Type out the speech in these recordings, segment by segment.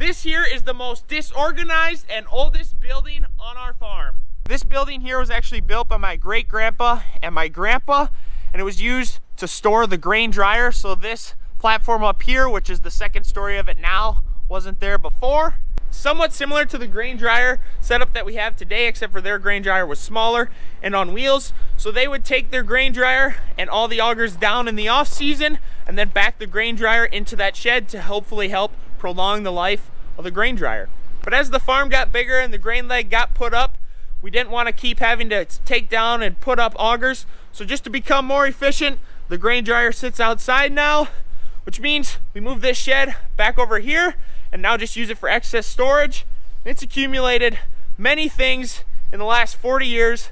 This here is the most disorganized and oldest building on our farm. This building here was actually built by my great-grandpa and my grandpa, and it was used to store the grain dryer. So this platform up here, which is the second story of it now, wasn't there before. Somewhat similar to the grain dryer setup that we have today, except for their grain dryer was smaller and on wheels. So they would take their grain dryer and all the augers down in the off season and then back the grain dryer into that shed to hopefully help prolong the life of the grain dryer. But as the farm got bigger and the grain leg got put up, we didn't want to keep having to take down and put up augers. So just to become more efficient, the grain dryer sits outside now, which means we move this shed back over here and now just use it for excess storage. It's accumulated many things in the last 40 years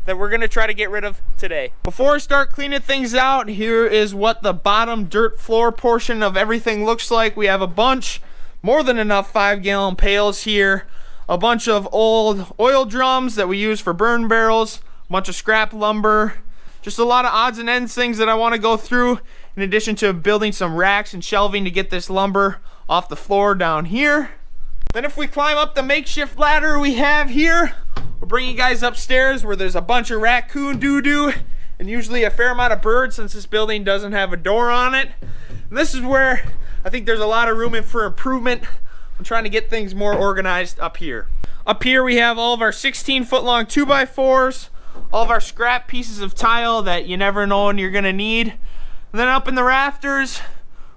that we're gonna try to get rid of today. Before I start cleaning things out, here is what the bottom dirt floor portion of everything looks like. We have a bunch, more than enough 5-gallon pails here, a bunch of old oil drums that we use for burn barrels, a bunch of scrap lumber, just a lot of odds and ends things that I wanna go through, in addition to building some racks and shelving to get this lumber off the floor down here. Then if we climb up the makeshift ladder we have here, we'll bring you guys upstairs where there's a bunch of raccoon doo-doo and usually a fair amount of birds since this building doesn't have a door on it. And this is where I think there's a lot of room for improvement. I'm trying to get things more organized up here. Up here we have all of our 16-foot long 2x4s, all of our scrap pieces of tile that you never know when you're gonna need. And then up in the rafters,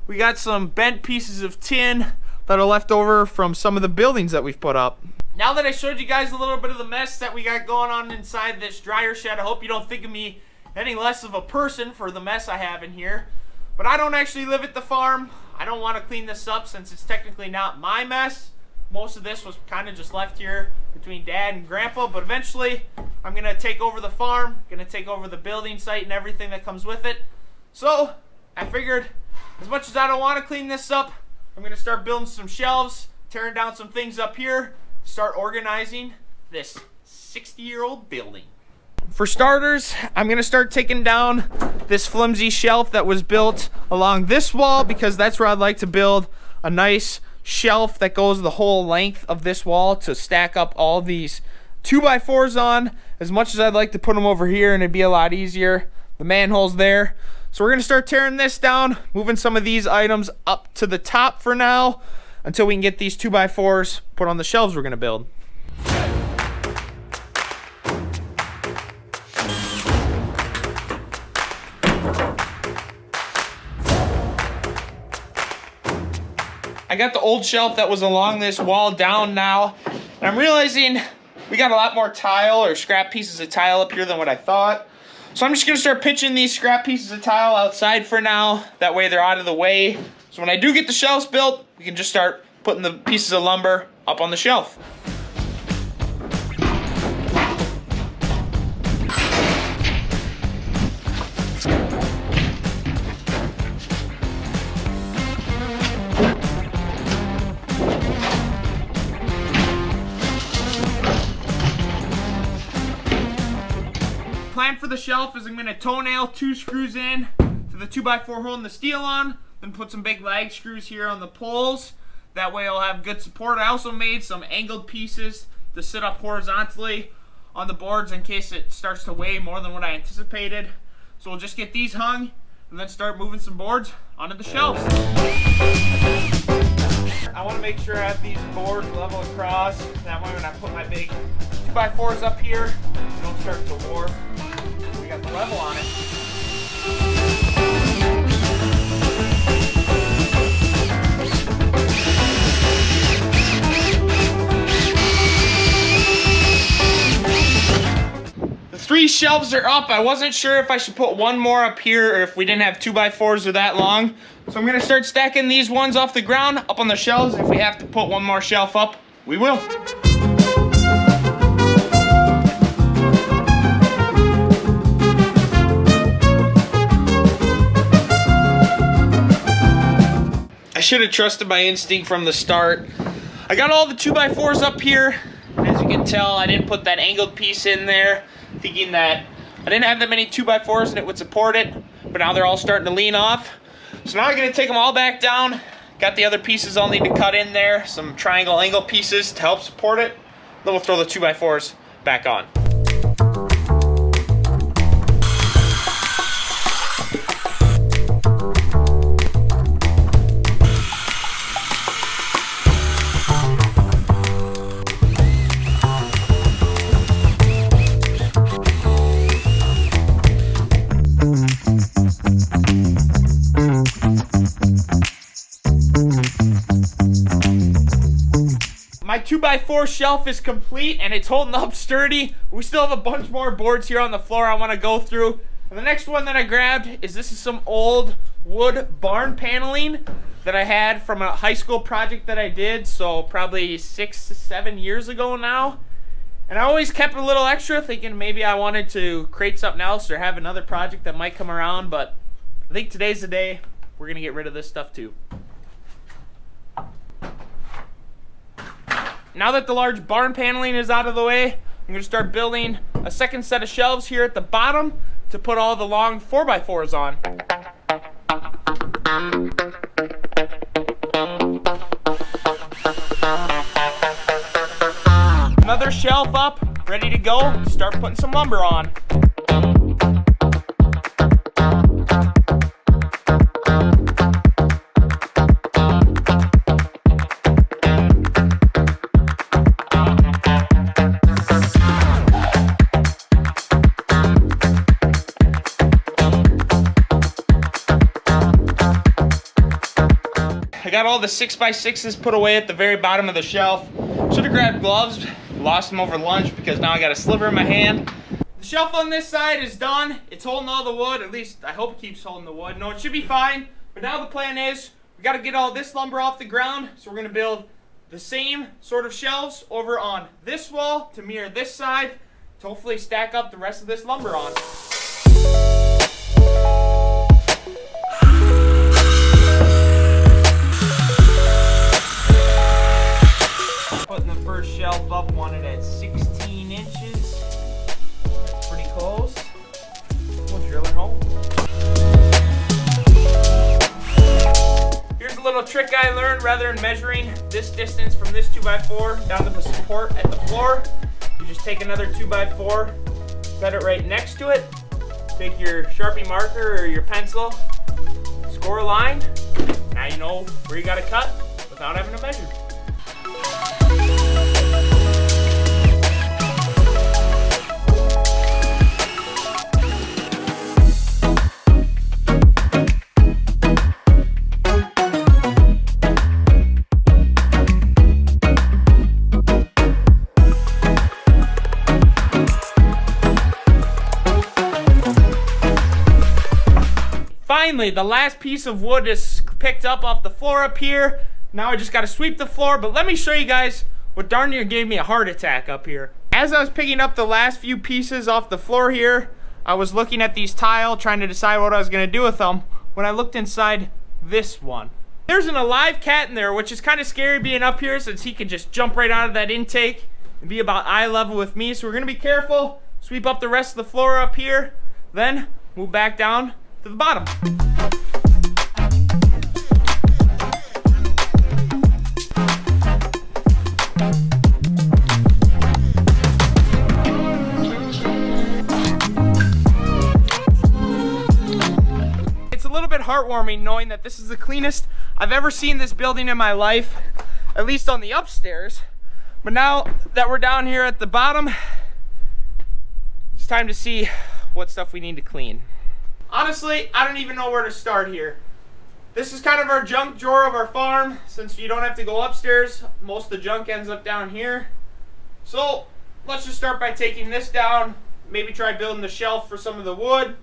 we got some bent pieces of tin that are left over from some of the buildings that we've put up. Now that I showed you guys a little bit of the mess that we got going on inside this dryer shed, I hope you don't think of me any less of a person for the mess I have in here. But I don't actually live at the farm. I don't want to clean this up since it's technically not my mess. Most of this was kind of just left here between Dad and Grandpa, but eventually I'm gonna take over the farm, gonna take over the building site and everything that comes with it. So I figured, as much as I don't want to clean this up, I'm going to start building some shelves, tearing down some things up here, start organizing this 60-year-old building. For starters, I'm going to start taking down this flimsy shelf that was built along this wall because that's where I'd like to build a nice shelf that goes the whole length of this wall to stack up all these 2x4s on. As much as I'd like to put them over here and it'd be a lot easier, the manhole's there. So we're gonna start tearing this down, moving some of these items up to the top for now until we can get these 2x4s put on the shelves we're gonna build. I got the old shelf that was along this wall down now, and I'm realizing we got a lot more tile or scrap pieces of tile up here than what I thought. So I'm just gonna start pitching these scrap pieces of tile outside for now. That way they're out of the way. So when I do get the shelves built, we can just start putting the pieces of lumber up on the shelf. Plan for the shelf is I'm going to toenail 2 screws in to the 2x4 holding the steel on, then put some big lag screws here on the poles. That way I'll have good support. I also made some angled pieces to sit up horizontally on the boards in case it starts to weigh more than what I anticipated. So we'll just get these hung and then start moving some boards onto the shelves. I want to make sure I have these boards level across. That way when I put my big 2x4s up here, they don't start to warp. We got the level on it. The 3 shelves are up. I wasn't sure if I should put one more up here or if we didn't have 2x4s are that long. So I'm gonna start stacking these ones off the ground up on the shelves. If we have to put one more shelf up, we will. I should have trusted my instinct from the start. I got all the 2x4s up here. As you can tell, I didn't put that angled piece in there, thinking that I didn't have that many 2x4s and it would support it, but now they're all starting to lean off. So now I'm gonna take them all back down, Got the other pieces I'll need to cut in there, some triangle angle pieces to help support it. Then we'll throw the 2x4s back on. My 2x4 shelf is complete and it's holding up sturdy. We still have a bunch more boards here on the floor I want to go through. And the next one that I grabbed is some old wood barn paneling that I had from a high school project that I did, so probably 6 to 7 years ago now. And I always kept a little extra, thinking maybe I wanted to create something else or have another project that might come around, but I think today's the day we're gonna get rid of this stuff too. Now that the large barn paneling is out of the way, I'm going to start building a second set of shelves here at the bottom to put all the long 4x4s on. Another shelf up, ready to go, start putting some lumber on. I got all the 6x6s put away at the very bottom of the shelf. Should have grabbed gloves, lost them over lunch because now I got a sliver in my hand. The shelf on this side is done. It's holding all the wood, at least I hope it keeps holding the wood. No, it should be fine, but now the plan is we got to get all this lumber off the ground, so we're going to build the same sort of shelves over on this wall to mirror this side to hopefully stack up the rest of this lumber on. Putting the first shelf up, wanted at 16 inches. That's pretty close. We'll drill it home. Here's a little trick I learned. Rather than measuring this distance from this 2x4 down to the support at the floor, you just take another 2x4, set it right next to it, take your Sharpie marker or your pencil, score a line. Now you know where you gotta cut without having to measure. Finally, the last piece of wood is picked up off the floor up here. Now I just got to sweep the floor, but let me show you guys what darn near gave me a heart attack up here. As I was picking up the last few pieces off the floor here, I was looking at these tile, trying to decide what I was going to do with them, when I looked inside this one. There's an alive cat in there, which is kind of scary being up here since he can just jump right out of that intake and be about eye level with me. So we're going to be careful, sweep up the rest of the floor up here, then move back down to the bottom. It's a little bit heartwarming knowing that this is the cleanest I've ever seen this building in my life, at least on the upstairs. But now that we're down here at the bottom, it's time to see what stuff we need to clean. Honestly, I don't even know where to start here. This is kind of our junk drawer of our farm. Since you don't have to go upstairs, most of the junk ends up down here. So let's just start by taking this down, maybe try building the shelf for some of the wood,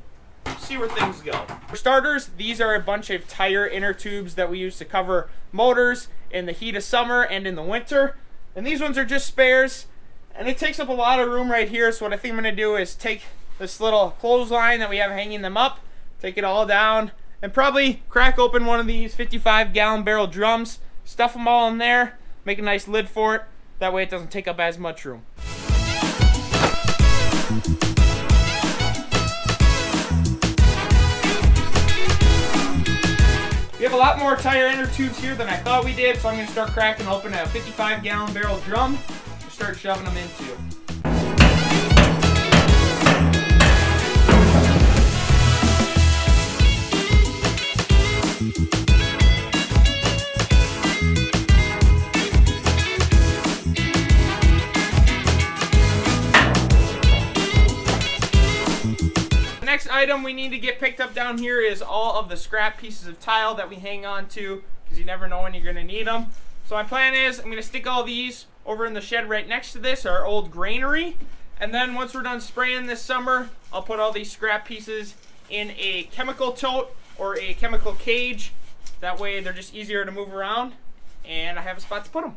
see where things go. For starters, these are a bunch of tire inner tubes that we use to cover motors in the heat of summer and in the winter. And these ones are just spares, and it takes up a lot of room right here. So what I think I'm gonna do is take this little clothesline that we have hanging them up, take it all down, and probably crack open one of these 55-gallon barrel drums, stuff them all in there, make a nice lid for it. That way it doesn't take up as much room. We have a lot more tire inner tubes here than I thought we did, so I'm going to start cracking open a 55-gallon barrel drum to start shoving them into. Next item we need to get picked up down here is all of the scrap pieces of tile that we hang on to, because you never know when you're going to need them. So my plan is I'm going to stick all these over in the shed right next to this, our old granary, and then once we're done spraying this summer, I'll put all these scrap pieces in a chemical tote or a chemical cage. That way they're just easier to move around and I have a spot to put them.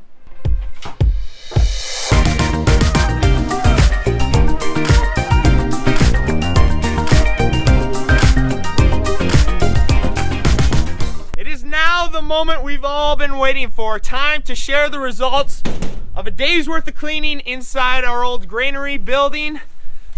Now the moment we've all been waiting for. Time to share the results of a day's worth of cleaning inside our old granary building.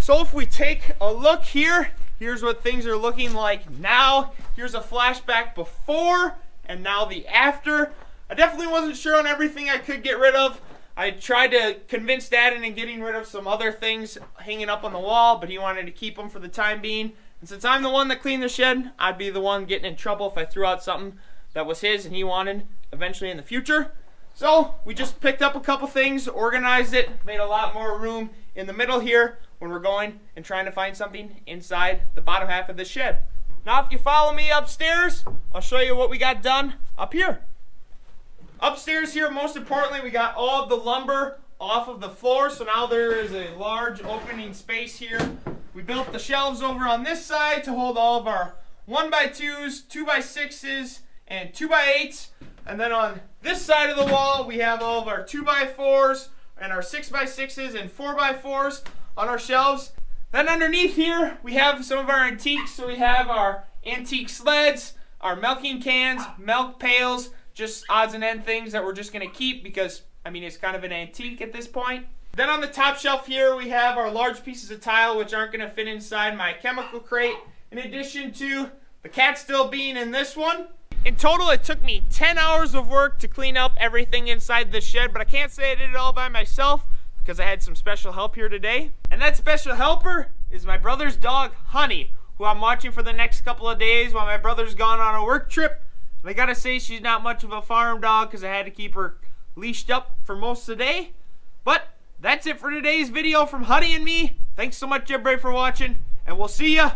So if we take a look here, here's what things are looking like now. Here's a flashback before and now the after. I definitely wasn't sure on everything I could get rid of. I tried to convince Dad into getting rid of some other things hanging up on the wall, but he wanted to keep them for the time being. And since I'm the one that cleaned the shed, I'd be the one getting in trouble if I threw out something that was his and he wanted eventually in the future. So we just picked up a couple things, organized it, made a lot more room in the middle here when we're going and trying to find something inside the bottom half of the shed. Now if you follow me upstairs, I'll show you what we got done up here. Upstairs here, most importantly, we got all of the lumber off of the floor, so now there is a large opening space here. We built the shelves over on this side to hold all of our 1x2s, 2x6s, and 2x8s, and then on this side of the wall we have all of our 2x4s and our 6x6s and 4x4s on our shelves. Then underneath here we have some of our antiques, so we have our antique sleds, our milking cans, milk pails, just odds and end things that we're just going to keep because, I mean, it's kind of an antique at this point. Then on the top shelf here we have our large pieces of tile which aren't going to fit inside my chemical crate, in addition to the cat still being in this one. In total, it took me 10 hours of work to clean up everything inside the shed, but I can't say I did it all by myself because I had some special help here today. And that special helper is my brother's dog, Honey, who I'm watching for the next couple of days while my brother's gone on a work trip. And I gotta say, she's not much of a farm dog because I had to keep her leashed up for most of the day. But that's it for today's video from Honey and me. Thanks so much, everybody, for watching, and we'll see ya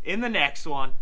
in the next one.